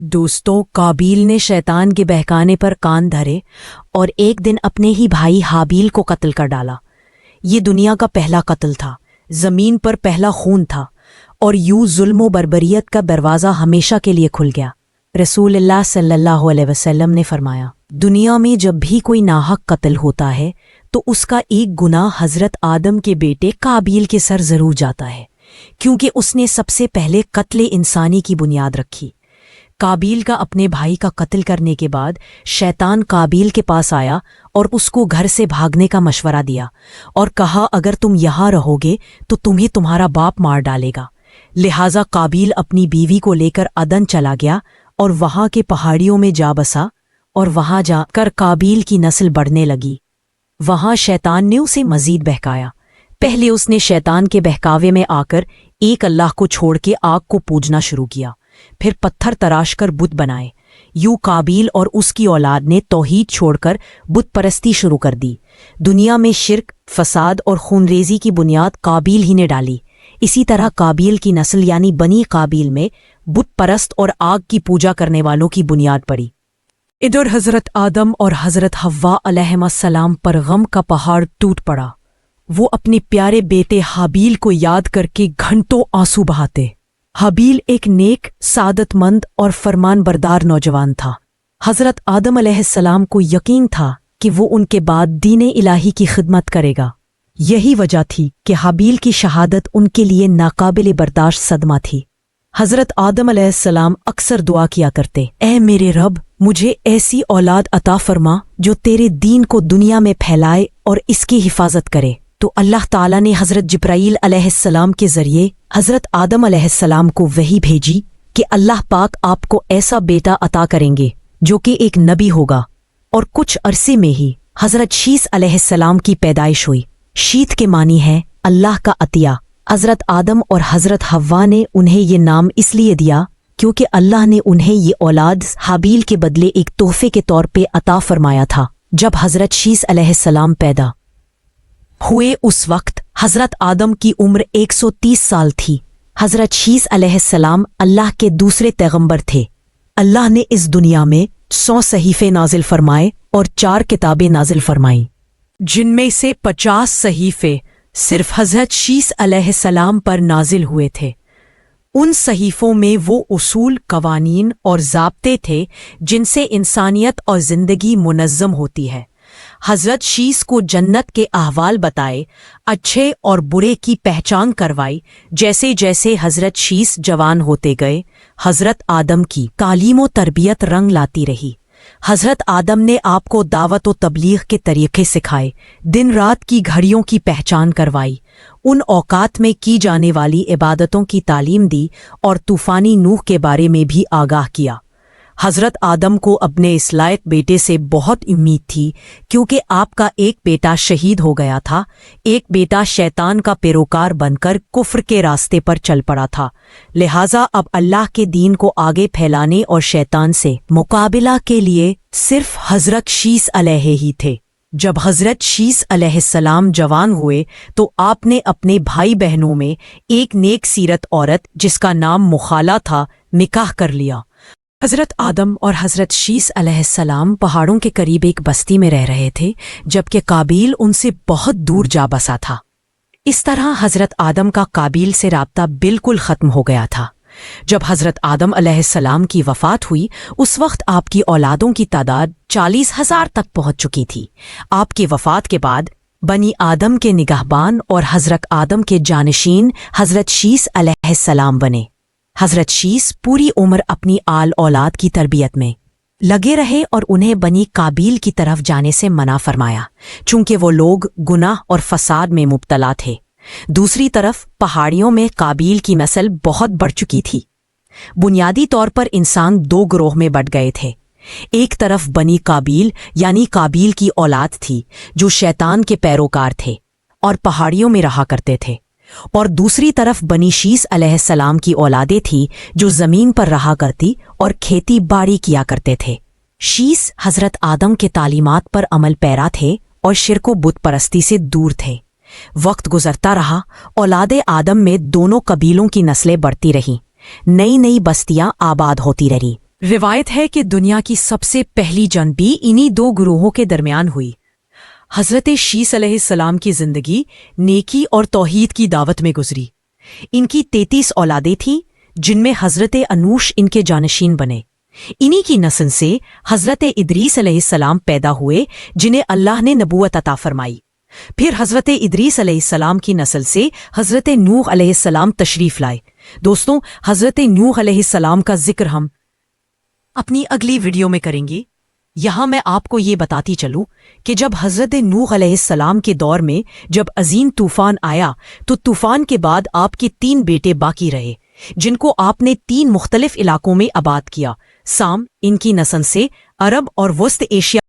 دوستوں، کابیل نے شیطان کے بہکانے پر کان دھرے اور ایک دن اپنے ہی بھائی حابیل کو قتل کر ڈالا۔ یہ دنیا کا پہلا قتل تھا، زمین پر پہلا خون تھا، اور یوں ظلم و بربریت کا دروازہ ہمیشہ کے لیے کھل گیا۔ رسول اللہ صلی اللہ علیہ وسلم نے فرمایا، دنیا میں جب بھی کوئی ناحق قتل ہوتا ہے تو اس کا ایک گناہ حضرت آدم کے بیٹے کابیل کے سر ضرور جاتا ہے، کیونکہ اس نے سب سے پہلے قتل انسانی کی بنیاد رکھی۔ کابیل کا اپنے بھائی کا قتل کرنے کے بعد شیطان کابیل کے پاس آیا اور اس کو گھر سے بھاگنے کا مشورہ دیا اور کہا، اگر تم یہاں رہو گے تو تمہیں تمہارا باپ مار ڈالے گا۔ لہٰذا کابیل اپنی بیوی کو لے کر عدن چلا گیا اور وہاں کے پہاڑیوں میں جا بسا، اور وہاں جا کر کابیل کی نسل بڑھنے لگی۔ وہاں شیطان نے اسے مزید بہکایا۔ پہلے اس نے شیطان کے بہکاوے میں آ کر ایک اللہ کو چھوڑ کے آگ کو پوجنا شروع کیا، پھر پتھر تراش کر بت بنائے۔ یوں کابیل اور اس کی اولاد نے توحید چھوڑ کر بت پرستی شروع کر دی۔ دنیا میں شرک، فساد اور خونریزی کی بنیاد کابیل ہی نے ڈالی۔ اسی طرح کابیل کی نسل یعنی بنی کابیل میں بت پرست اور آگ کی پوجا کرنے والوں کی بنیاد پڑی۔ ادھر حضرت آدم اور حضرت حوا علیہ السلام پر غم کا پہاڑ ٹوٹ پڑا۔ وہ اپنے پیارے بیٹے حابیل کو یاد کر کے گھنٹوں آنسو بہاتے۔ حابیل ایک نیک، سعادت مند اور فرمان بردار نوجوان تھا۔ حضرت آدم علیہ السلام کو یقین تھا کہ وہ ان کے بعد دین الہی کی خدمت کرے گا۔ یہی وجہ تھی کہ حابیل کی شہادت ان کے لیے ناقابل برداشت صدمہ تھی۔ حضرت آدم علیہ السلام اکثر دعا کیا کرتے، اے میرے رب، مجھے ایسی اولاد عطا فرما جو تیرے دین کو دنیا میں پھیلائے اور اس کی حفاظت کرے۔ تو اللہ تعالیٰ نے حضرت جبرائیل علیہ السلام کے ذریعے حضرت آدم علیہ السلام کو وحی بھیجی کہ اللہ پاک آپ کو ایسا بیٹا عطا کریں گے جو کہ ایک نبی ہوگا، اور کچھ عرصے میں ہی حضرت شیس علیہ السلام کی پیدائش ہوئی۔ شیت کے معنی ہے اللہ کا عطیہ۔ حضرت آدم اور حضرت حوا نے انہیں یہ نام اس لیے دیا کیونکہ اللہ نے انہیں یہ اولاد حابیل کے بدلے ایک تحفے کے طور پہ عطا فرمایا تھا۔ جب حضرت شیس علیہ السلام پیدا ہوئے اس وقت حضرت آدم کی عمر 130 سال تھی۔ حضرت شیس علیہ السلام اللہ کے دوسرے پیغمبر تھے۔ اللہ نے اس دنیا میں 100 صحیفے نازل فرمائے اور 4 کتابیں نازل فرمائیں، جن میں سے 50 صحیفے صرف حضرت شیس علیہ السلام پر نازل ہوئے تھے۔ ان صحیفوں میں وہ اصول، قوانین اور ضابطے تھے جن سے انسانیت اور زندگی منظم ہوتی ہے۔ حضرت شیس کو جنت کے احوال بتائے، اچھے اور برے کی پہچان کروائی۔ جیسے جیسے حضرت شیس جوان ہوتے گئے، حضرت آدم کی تعلیم و تربیت رنگ لاتی رہی۔ حضرت آدم نے آپ کو دعوت و تبلیغ کے طریقے سکھائے، دن رات کی گھڑیوں کی پہچان کروائی، ان اوقات میں کی جانے والی عبادتوں کی تعلیم دی اور طوفانی نوح کے بارے میں بھی آگاہ کیا۔ حضرت آدم کو اپنے اس لائق بیٹے سے بہت امید تھی، کیونکہ آپ کا ایک بیٹا شہید ہو گیا تھا، ایک بیٹا شیطان کا پیروکار بن کر کفر کے راستے پر چل پڑا تھا۔ لہٰذا اب اللہ کے دین کو آگے پھیلانے اور شیطان سے مقابلہ کے لیے صرف حضرت شیس علیہ ہی تھے۔ جب حضرت شیس علیہ السلام جوان ہوئے تو آپ نے اپنے بھائی بہنوں میں ایک نیک سیرت عورت جس کا نام مخالہ تھا نکاح کر لیا۔ حضرت آدم اور حضرت شیس علیہ السلام پہاڑوں کے قریب ایک بستی میں رہ رہے تھے، جبکہ کابیل ان سے بہت دور جا بسا تھا۔ اس طرح حضرت آدم کا کابیل سے رابطہ بالکل ختم ہو گیا تھا۔ جب حضرت آدم علیہ السلام کی وفات ہوئی، اس وقت آپ کی اولادوں کی تعداد 40,000 تک پہنچ چکی تھی۔ آپ کی وفات کے بعد بنی آدم کے نگہبان اور حضرت آدم کے جانشین حضرت شیس علیہ السلام بنے۔ حضرت شیس پوری عمر اپنی آل اولاد کی تربیت میں لگے رہے اور انہیں بنی کابیل کی طرف جانے سے منع فرمایا، چونکہ وہ لوگ گناہ اور فساد میں مبتلا تھے۔ دوسری طرف پہاڑیوں میں کابیل کی نسل بہت بڑھ چکی تھی۔ بنیادی طور پر انسان 2 گروہ میں بٹ گئے تھے۔ ایک طرف بنی کابیل یعنی کابیل کی اولاد تھی جو شیطان کے پیروکار تھے اور پہاڑیوں میں رہا کرتے تھے، اور دوسری طرف بنی شیس علیہ السلام کی اولادیں تھیں جو زمین پر رہا کرتی اور کھیتی باڑی کیا کرتے تھے۔ شیس حضرت آدم کے تعلیمات پر عمل پیرا تھے اور شرک و بت پرستی سے دور تھے۔ وقت گزرتا رہا، اولاد آدم میں دونوں قبیلوں کی نسلیں بڑھتی رہیں، نئی نئی بستیاں آباد ہوتی رہیں۔ روایت ہے کہ دنیا کی سب سے پہلی جنگ بھی انہی دو گروہوں کے درمیان ہوئی۔ حضرت شیس علیہ السلام کی زندگی نیکی اور توحید کی دعوت میں گزری۔ ان کی 33 اولادیں تھیں جن میں حضرت انوش ان کے جانشین بنے۔ انہی کی نسل سے حضرت ادریس علیہ السلام پیدا ہوئے جنہیں اللہ نے نبوت عطا فرمائی۔ پھر حضرت ادریس علیہ السلام کی نسل سے حضرت نوح علیہ السلام تشریف لائے۔ دوستوں، حضرت نوح علیہ السلام کا ذکر ہم اپنی اگلی ویڈیو میں کریں گے۔ یہاں میں آپ کو یہ بتاتی چلوں کہ جب حضرت نوح علیہ السلام کے دور میں جب عظیم طوفان آیا تو طوفان کے بعد آپ کے 3 بیٹے باقی رہے جن کو آپ نے 3 مختلف علاقوں میں آباد کیا۔ سام، ان کی نسل سے عرب اور وسط ایشیا